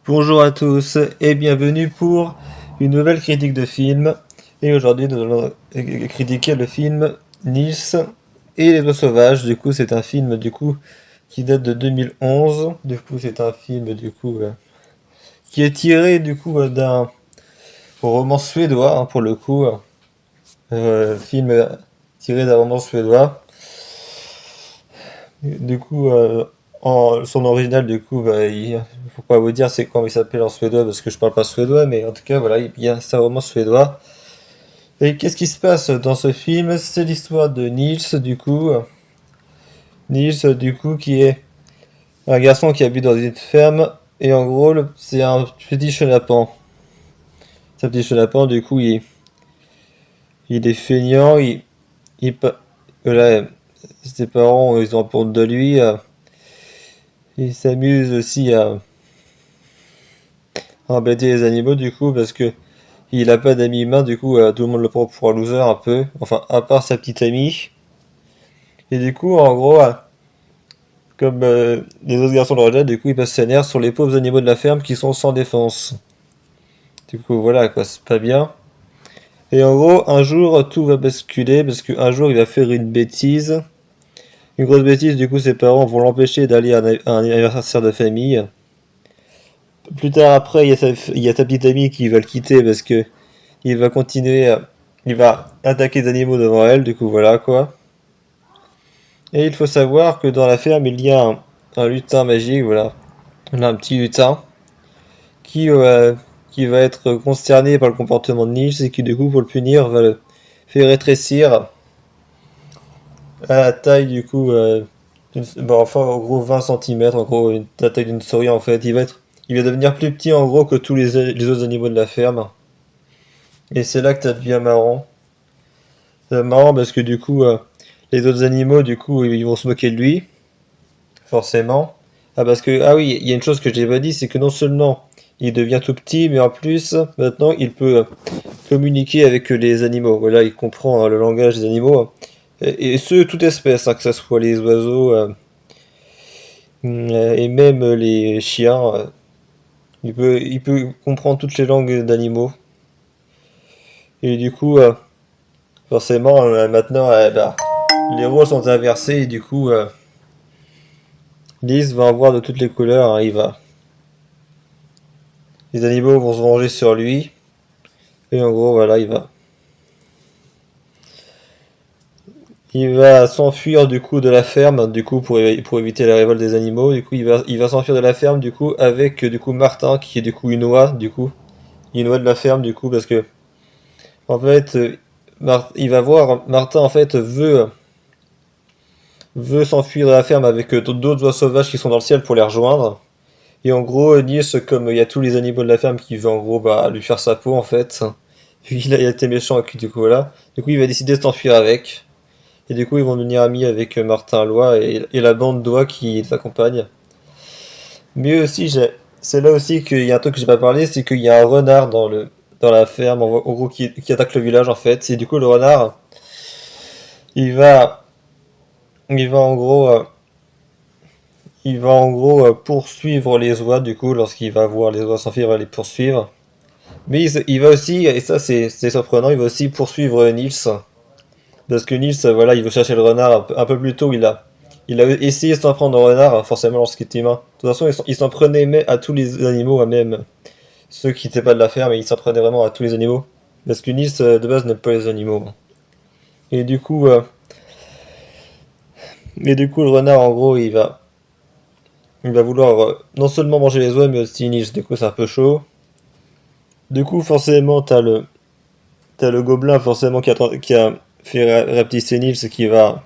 Bonjour à tous et bienvenue pour une nouvelle critique de film. Et aujourd'hui, nous allons critiquer le film Nils et les oies sauvages. Du coup, c'est un film qui date de 2011. Du coup, c'est un film qui est tiré d'un roman suédois pour le coup. Film tiré d'un roman suédois. Du coup, son original, faut pas vous dire c'est comment il s'appelle en suédois parce que je parle pas suédois, mais en tout cas, voilà, c'est un roman suédois. Et qu'est-ce qui se passe dans ce film? C'est l'histoire de Niels, qui est un garçon qui habite dans une ferme, et en gros, c'est un petit chenapan. C'est un petit chenapan, il est feignant, voilà, ses parents, ils ont honte de lui, il s'amuse aussi à embêter les animaux, parce que il a pas d'amis humains, tout le monde le prend pour un loser un peu, enfin, à part sa petite amie. Et en gros, comme les autres garçons le rejettent, il passe ses nerfs sur les pauvres animaux de la ferme qui sont sans défense. Du coup, voilà, quoi, c'est pas bien. Et en gros, un jour, tout va basculer, parce qu'un jour, il va faire une bêtise. Une grosse bêtise, ses parents vont l'empêcher d'aller à un anniversaire de famille. Plus tard après, il y a sa petite amie qui va le quitter parce que il va continuer, il va attaquer les animaux devant elle, voilà quoi. Et il faut savoir que dans la ferme, il y a un lutin magique, voilà. On a un petit lutin qui, euh, qui va être consterné par le comportement de Nils et qui, pour le punir, va le faire rétrécir à la taille, enfin, en gros, 20 centimètres, en gros, la taille d'une souris, en fait. Il va devenir plus petit, en gros, que tous les autres animaux de la ferme. Et c'est là que ça devient marrant. C'est marrant parce que, les autres animaux, ils vont se moquer de lui, forcément. Ah oui, il y a une chose que je n'ai pas dit, c'est que non seulement il devient tout petit, mais en plus, maintenant, il peut communiquer avec les animaux. Voilà, il comprend le langage des animaux. Et ce, toute espèce, que ce soit les oiseaux et même les chiens. Il peut comprendre toutes les langues d'animaux. Et forcément, maintenant, les rôles sont inversés. Et Lise va en voir de toutes les couleurs. Les animaux vont se venger sur lui. Et en gros, voilà, il va s'enfuir de la ferme, pour éviter la révolte des animaux. Il va s'enfuir de la ferme, avec Martin, qui est une oie, une oie de la ferme, parce que en fait, il va voir Martin en fait veut s'enfuir de la ferme avec d'autres oies sauvages qui sont dans le ciel pour les rejoindre. Et en gros, Niels, comme il y a tous les animaux de la ferme qui veulent en gros lui faire sa peau en fait, vu qu'il a été méchant et voilà. Il va décider de s'enfuir avec. Et ils vont devenir amis avec Martin Lois et la bande d'oies qui les accompagne. Mais aussi, c'est là aussi qu'il y a un truc que j'ai pas parlé, c'est qu'il y a un renard dans la ferme, en gros, qui attaque le village en fait. Et le renard, il va, il va en gros, euh, poursuivre les oies lorsqu'il va voir les oies s'enfuir, il va les poursuivre. Mais il va aussi, et ça c'est surprenant, il va aussi poursuivre Nils. Parce que Nils, voilà, il veut chercher le renard un peu plus tôt, il a essayé de s'en prendre au renard, forcément lorsqu'il était humain. De toute façon, il s'en prenait à tous les animaux, même ceux qui n'étaient pas de la ferme, mais il s'en prenait vraiment à tous les animaux. Parce que Nils, de base, n'aime pas les animaux. Et le renard, en gros, il va vouloir non seulement manger les oies, mais aussi Nils. C'est un peu chaud. Forcément, t'as le gobelin, forcément, qui a fait rapetisser Nils, qui va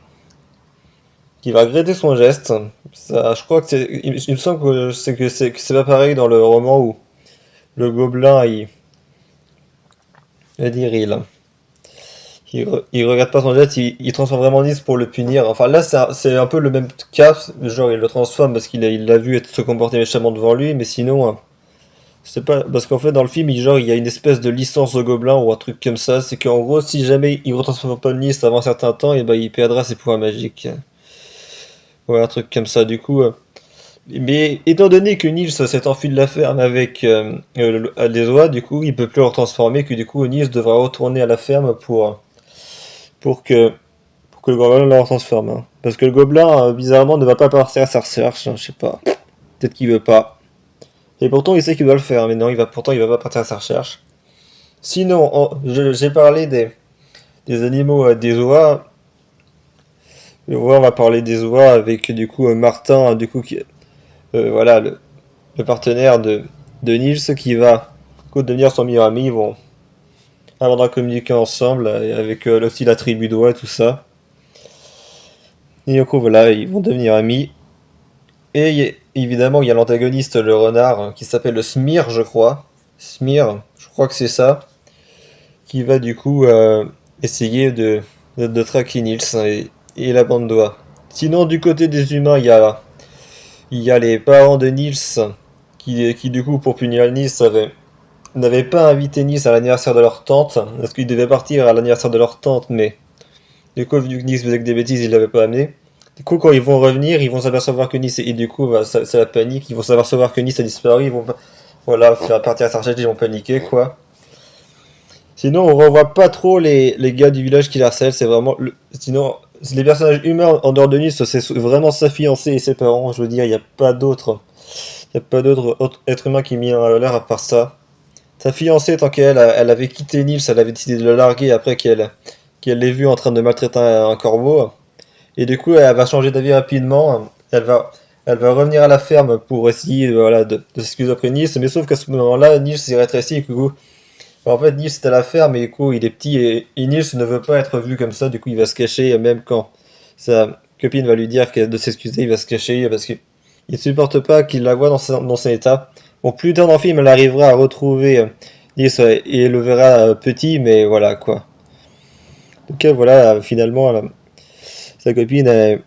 regretter son geste. Ça, je crois que il me semble que c'est pas pareil dans le roman où le gobelin, va dire, il regrette pas son geste, il transforme vraiment Nils pour le punir. Enfin là, c'est un peu le même cas, genre il le transforme parce il l'a vu se comporter méchamment devant lui, mais sinon, c'est pas parce qu'en fait dans le film, il y a une espèce de licence au gobelin ou un truc comme ça, c'est qu'en gros, si jamais il retransforme pas Nils avant un certain temps, et ben il perdra ses pouvoirs magiques. Ouais, un truc comme ça. Mais étant donné que Nils s'est enfui de la ferme avec les oies, du coup, il peut plus le transformer, que du coup, Nils devra retourner à la ferme pour que, pour que le gobelin le transforme. Hein. Parce que le gobelin, bizarrement, ne va pas partir à sa recherche, hein, je sais pas. Peut-être qu'il veut pas. Et pourtant, il sait qu'il doit le faire, mais non, pourtant, il va pas partir à sa recherche. Sinon, j'ai parlé des animaux des oies. On va parler des oies avec du coup Martin, du coup, voilà, le partenaire de Nils qui va du coup, devenir son meilleur ami. Ils vont apprendre à communiquer ensemble avec aussi la tribu d'oies, tout ça. Et du coup, voilà, ils vont devenir amis. Et évidemment, il y a l'antagoniste, le renard, qui s'appelle le Smir, je crois. Smir, je crois que c'est ça. Qui va du coup essayer de traquer Nils et la bande d'oies. Sinon, du côté des humains, il y a les parents de Nils qui du coup, pour punir Nils, n'avaient pas invité Nils à l'anniversaire de leur tante. Parce qu'ils devaient partir à l'anniversaire de leur tante, mais du coup, vu que Nils faisait que des bêtises, ils l'avaient pas amené. Du coup, quand ils vont revenir, ils vont s'apercevoir que Nice, et du coup, bah, c'est la panique, ils vont s'apercevoir que Nice a disparu, ils vont voilà, faire partir à sa recherche, ils vont paniquer, quoi. Sinon, on revoit pas trop les gars du village qui la harcèlent, c'est vraiment. Sinon, les personnages humains en dehors de Nice, c'est vraiment sa fiancée et ses parents, je veux dire, il n'y a pas d'autres. Il y a pas d'autres êtres humains qui mis en valeur à part ça. Sa fiancée, tant elle avait quitté Nils, elle avait décidé de le larguer après qu'elle l'ait vu en train de maltraiter un corbeau. Et du coup, elle va changer d'avis rapidement. Elle va revenir à la ferme pour essayer voilà, de s'excuser après Nils. Mais sauf qu'à ce moment-là, Nils s'est rétréci. Et du coup, en fait, Nils est à la ferme et du coup, il est petit. Et Nils ne veut pas être vu comme ça. Du coup, il va se cacher. Même quand sa copine va lui dire de s'excuser, il va se cacher parce qu'il ne supporte pas qu'il la voit dans son état. Bon, plus tard dans le film, elle arrivera à retrouver Nils et le verra petit. Mais voilà quoi. Donc voilà, finalement, sa copine, elle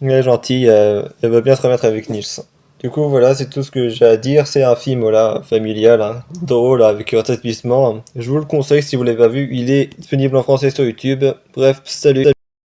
est gentille, elle veut bien se remettre avec Nils. Du coup, voilà, c'est tout ce que j'ai à dire. C'est un film, voilà, familial, hein, drôle, avec un établissement. Je vous le conseille si vous l'avez pas vu. Il est disponible en français sur YouTube. Bref, salut.